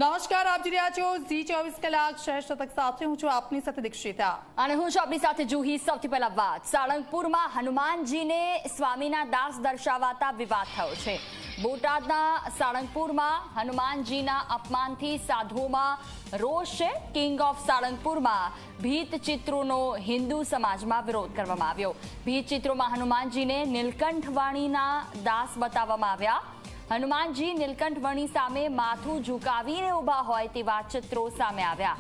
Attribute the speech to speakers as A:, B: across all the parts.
A: નમસ્કાર, આપ જોઈ રહ્યા છો ઝી 24 કલાક શહેર શતક સાથે. હું છું આપની સાથે દીક્ષિતા
B: અને હું છું આપની સાથે જુહી. સૌથી પહેલા વાત, સાળંગપુરમાં હનુમાનજીને સ્વામીના દાસ દર્શાવાતા વિવાદ થયો છે. બોટાદના સાળંગપુરમાં હનુમાનજીના અપમાનથી સાધુઓમાં રોષ છે. કિંગ ઓફ સાળંગપુરમાં ભીત ચિત્રોનો હિન્દુ સમાજમાં વિરોધ કરવામાં આવ્યો. ભીત ચિત્રોમાં હનુમાનજીને નીલકંઠ વાણીના દાસ બતાવવામાં આવ્યા. હનુમાનજી નીલકંઠ વણી સામે માથું ઝુકાવીને ઊભા હોય તેવા ચિત્રો સામે આવ્યા.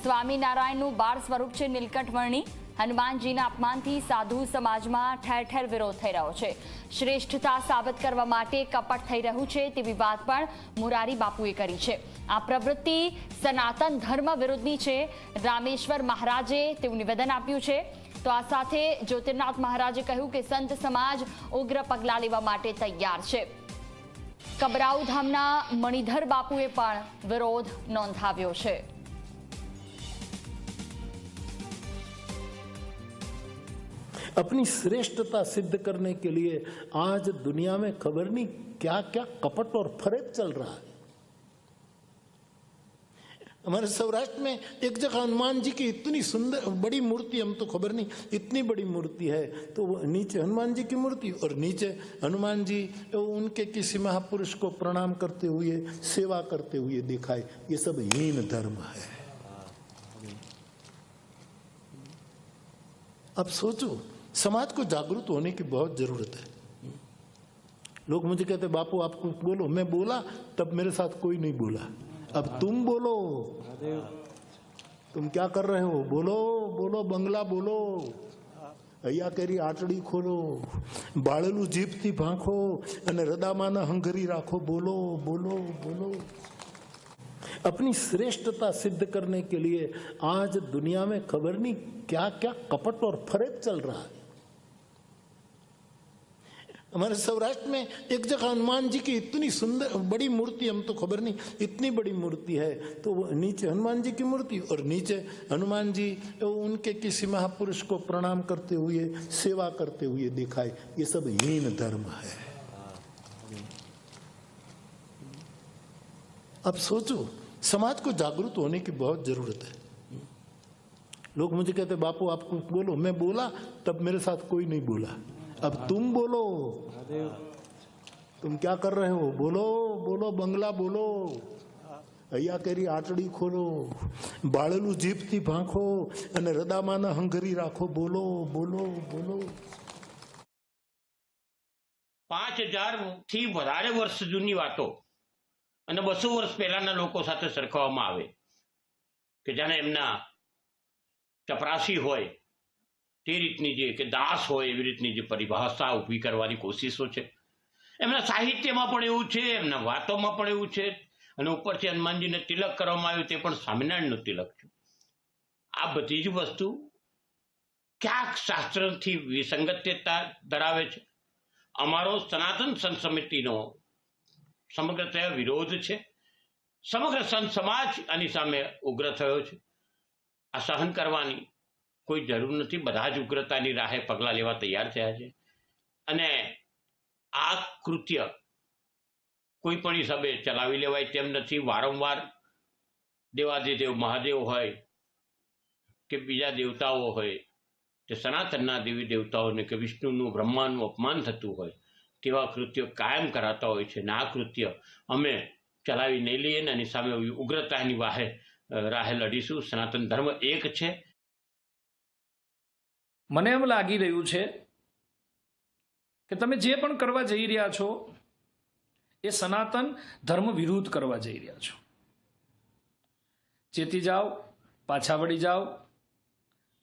B: સ્વામિનારાયણનું બાળ સ્વરૂપ છે નીલકંઠ વર્ણી. હનુમાનજીના અપમાનથી સાધુ સમાજમાં ઠેર ઠેર વિરોધ થઈ રહ્યો છે. શ્રેષ્ઠતા સાબિત કરવા માટે કપટ થઈ રહ્યું છે તેવી વાત પણ મોરારી બાપુએ કરી છે. આ પ્રવૃત્તિ સનાતન ધર્મ વિરુદ્ધની છે. રામેશ્વર મહારાજે તેવું નિવેદન આપ્યું છે. તો આ સાથે જ્યોતિર્નાથ મહારાજે કહ્યું કે સંત સમાજ ઉગ્ર પગલાં લેવા માટે તૈયાર છે. કબરાઉ ધામના મણિધર બાપુએ પણ વિરોધ નોંધાવ્યો છે.
C: अपनी श्रेष्ठता सिद्ध करने के लिए आज दुनिया में खबर नहीं क्या क्या कपट और फरेब चल रहा है. हमारे सौराष्ट्र में एक जगह हनुमान जी की इतनी सुंदर बड़ी मूर्ति, हम तो खबर नहीं इतनी बड़ी मूर्ति है, तो वो नीचे हनुमान जी की मूर्ति और नीचे हनुमान जी उनके किसी महापुरुष को प्रणाम करते हुए सेवा करते हुए दिखाए. ये सब हीन धर्म है. अब सोचो, समाज को जागरूक होने की बहुत जरूरत है. लोग मुझे कहते बापू आप कुछ बोलो. मैं बोला तब मेरे साथ कोई नहीं बोला. अब तुम बोलो, तुम क्या कर रहे हो? बोलो बोलो, बंगला बोलो, અહીંયા કેરી આટડી ખોલો, બાળેલું જીભથી ભાંખો અને રદામાના હંગરી રાખો. બોલો બોલો બોલો. अपनी श्रेष्ठता सिद्ध करने के लिए आज दुनिया में खबर नहीं क्या क्या कपट और फरेब चल रहा है. हमारे सौराष्ट्र में एक जगह हनुमान जी की इतनी सुंदर बड़ी मूर्ति, हम तो खबर नहीं इतनी बड़ी मूर्ति है, तो वो नीचे हनुमान जी की मूर्ति और नीचे हनुमान जी उनके किसी महापुरुष को प्रणाम करते हुए सेवा करते हुए दिखाए. ये सब हीन धर्म है. अब सोचो, समाज को जागरूक होने की बहुत जरूरत है. लोग मुझे कहते बापू आप कुछ बोलो. मैं बोला तब मेरे साथ कोई नहीं बोला. अब तुम बोलो, तुम क्या कर रहे हो? बोलो बोलो, बंगला बोलो, અહીંયા કેરી આટડી ખોલો, બાળેલું જીભથી ભાંખો અને રદામાના હંગરી રાખો. બોલો બોલો બોલો.
D: 5000 થી વધારે વર્ષ જૂની વાતો અને 200 વર્ષ પહેલાના લોકો સાથે સરખાવવામાં આવે કે જાણે એમના ચપરાસી હોય તે રીતની જે કે દાસ હોય એવી રીતની જે પરિભાષા ઊભી કરવાની કોશિશો છે. એમના સાહિત્યમાં પણ એવું છે, એમના વાતોમાં પણ એવું છે, અને ઉપરથી હનુમાનજીને તિલક કરવામાં આવ્યું તે પણ સ્વામિનારાયણનું તિલક છે. આ બધી જ વસ્તુ ક્યાંક શાસ્ત્રથી વિસંગતતા ધરાવે છે. અમારો સનાતન સંત સમિતિનો સમગ્રતયા વિરોધ છે. સમગ્ર સંત સમાજ આની સામે ઉગ્ર થયો છે. આ સહન કરવાની કોઈ જરૂર નથી. બધા જ ઉગ્રતાની રાહે પગલાં લેવા તૈયાર થયા છે. અને આ કૃત્ય કોઈ પણ હિસાબે ચલાવી લેવાય તેમ નથી. વારંવાર દેવાધિદેવ મહાદેવ હોય કે બીજા દેવતાઓ હોય, તે સનાતનના દેવી દેવતાઓને કે વિષ્ણુનું બ્રહ્માનું અપમાન થતું હોય તેવા કૃત્યો કાયમ કરાતા હોય છે. અને આ કૃત્ય અમે ચલાવી નહીં લઈએ ને એની સામે ઉગ્રતાની રાહે લડીશું. સનાતન ધર્મ એક છે.
E: મને એમ લાગી રહ્યું છે કે તમે જે પણ કરવા જઈ રહ્યા છો એ સનાતન ધર્મ વિરુદ્ધ કરવા જઈ રહ્યા છો. ચેતી જાઓ, પાછા વળી જાઓ.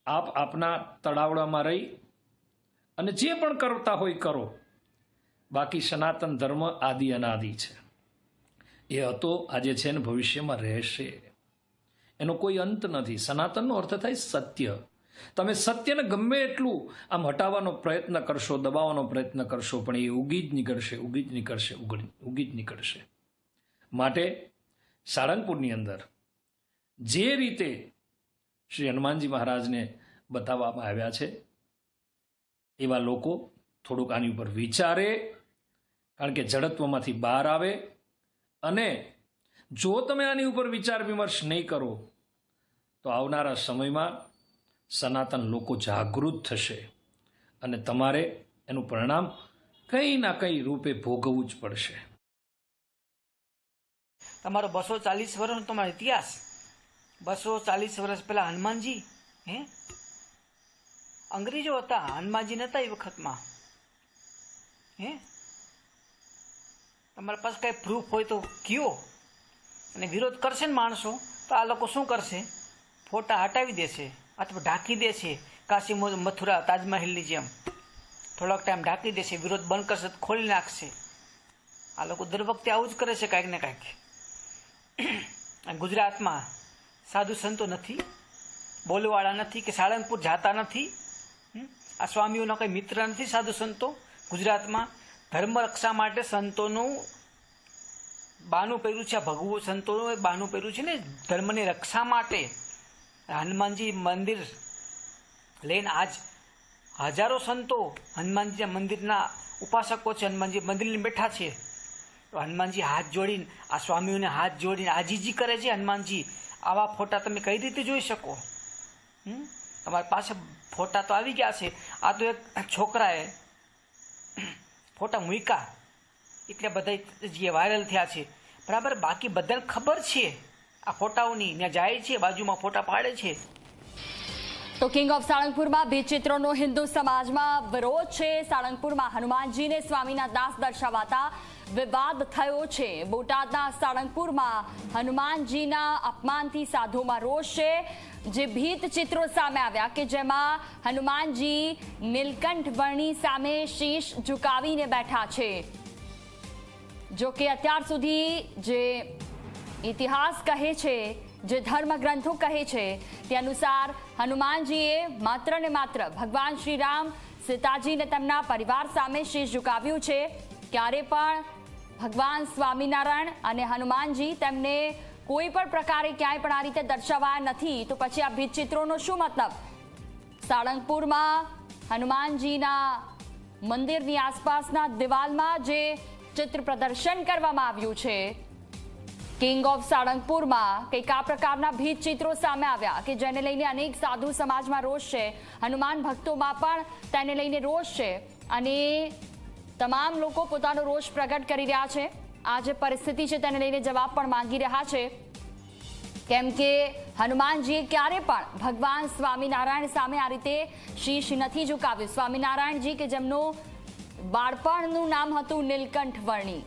E: આપ આપના તળાવડામાં રહી અને જે પણ કરતા હોય કરો. બાકી સનાતન ધર્મ આદિ અનાદિ છે. એ હતો, આજે છે ને ભવિષ્યમાં રહેશે. એનો કોઈ અંત નથી. સનાતનનો અર્થ થાય સત્ય. તમે સત્યને ગમે એટલું આમ હટાવવાનો પ્રયત્ન કરશો, દબાવવાનો પ્રયત્ન કરશો, પણ એ ઉગી જ નીકળશે, ઉગી જ નીકળશે, ઉગી જ નીકળશે. માટે સાળંગપુરની અંદર જે રીતે શ્રી હનુમાનજી મહારાજને બતાવવામાં આવ્યા છે, એવા લોકો થોડુંક આની ઉપર વિચારે, કારણ કે જડત્વમાંથી બહાર આવે અને જો તમે આની ઉપર વિચાર વિમર્શ નહીં કરો તો આવનારા સમયમાં સનાતન લોકો જાગૃત થશે અને તમારે એનું પરિણામ કંઈ ના કંઈ રૂપે ભોગવવું જ પડશે.
F: તમારો 240 વર્ષનો તમારો ઇતિહાસ, 240 વર્ષ પહેલા હનુમાનજી અંગ્રેજો હતા, હનુમાનજી નતા એ વખતમાં. તમારા પાસે કઈ પ્રૂફ હોય તો કયો. અને વિરોધ કરશે ને માણસો તો આ લોકો શું કરશે? ફોટા હટાવી દેશે અથવા ઢાંકી દેશે, કાશી મથુરા તાજમહેલની જેમ થોડોક ટાઈમ ઢાંકી દેશે, વિરોધ બંધ કરશે તો ખોલી નાખશે. આ લોકો દર વખતે આવું જ કરે છે કાંઈક ને કાંઈક. ગુજરાતમાં સાધુ સંતો નથી, બોલવાળા નથી, કે સાળંગપુર જાતા નથી. આ સ્વામીઓના કંઈ મિત્ર નથી સાધુ સંતો. ગુજરાતમાં ધર્મ રક્ષા માટે સંતોનું બાનું પહેર્યું છે. આ ભગવો સંતોનું બાનું પહેર્યું છે ને ધર્મની રક્ષા માટે. હનુમાનજી મંદિર લઈને આજ હજારો સંતો હનુમાનજીના મંદિરના ઉપાસકો છે, હનુમાનજી મંદિર લઈને બેઠા છે. હનુમાનજી હાથ જોડીને આ સ્વામીઓને હાથ જોડીને આજીજી કરે છે. હનુમાનજી આવા ફોટા તમે કઈ રીતે જોઈ શકો? તમારી પાસે ફોટા તો આવી ગયા છે. આ તો એક છોકરાએ ફોટા મૂક્યા એટલે બધા જે વાયરલ થયા છે, બરાબર. બાકી બધાને ખબર છે આ ફોટાઓની, ત્યાં જાય છે બાજુમાં ફોટા પાડે છે.
B: તો કિંગ ઓફ સાળંગપુરમાં ભીતચિત્રોનો હિન્દુ સમાજમાં વિરોધ છે. સાળંગપુરમાં હનુમાનજીને સ્વામીના દાસ દર્શાવાતા વિવાદ થયો છે. બોટાદના સાળંગપુરમાં હનુમાનજીના અપમાનથી સાધુમાં રોષ છે. જે ભીતચિત્રો સામે આવ્યા કે જેમાં હનુમાનજી નીલકંઠ વર્ણી સામે શીશ ઝુકાવીને બેઠા છે. જો કે અત્યાર સુધી જે ઇતિહાસ કહે છે, જે ધર્મગ્રંથો કહે છે તે અનુસાર હનુમાનજીએ માત્ર ને માત્ર ભગવાન શ્રીરામ, સીતાજીને તેમના પરિવાર સામે શીશ ઝુકાવ્યું છે. ક્યારે પણ ભગવાન સ્વામિનારાયણ અને હનુમાનજી તેમને કોઈ પણ પ્રકારે ક્યાંય પણ આ રીતે દર્શાવાયા નથી. તો પછી આ ભીતચિત્રોનો શું મતલબ? સાળંગપુરમાં હનુમાનજીના મંદિરની આસપાસના દિવાલમાં જે ચિત્ર પ્રદર્શન કરવામાં આવ્યું છે કિંગ ઓફ સાળંગપુરમાં, કંઈક આ પ્રકારના ભીતચિત્રો સામે આવ્યા કે જેને લઈને અનેક સાધુ સમાજમાં રોષ છે, હનુમાન ભક્તોમાં પણ તેને લઈને રોષ છે અને તમામ લોકો પોતાનો રોષ પ્રગટ કરી રહ્યા છે. આ જે પરિસ્થિતિ છે તેને લઈને જવાબ પણ માંગી રહ્યા છે, કેમ કે હનુમાનજીએ ક્યારે પણ ભગવાન સ્વામિનારાયણ સામે આ રીતે શીશ નથી ઝુકાવ્યું. સ્વામિનારાયણજી કે જેમનું બાળપણનું નામ હતું નીલકંઠ વર્ણી,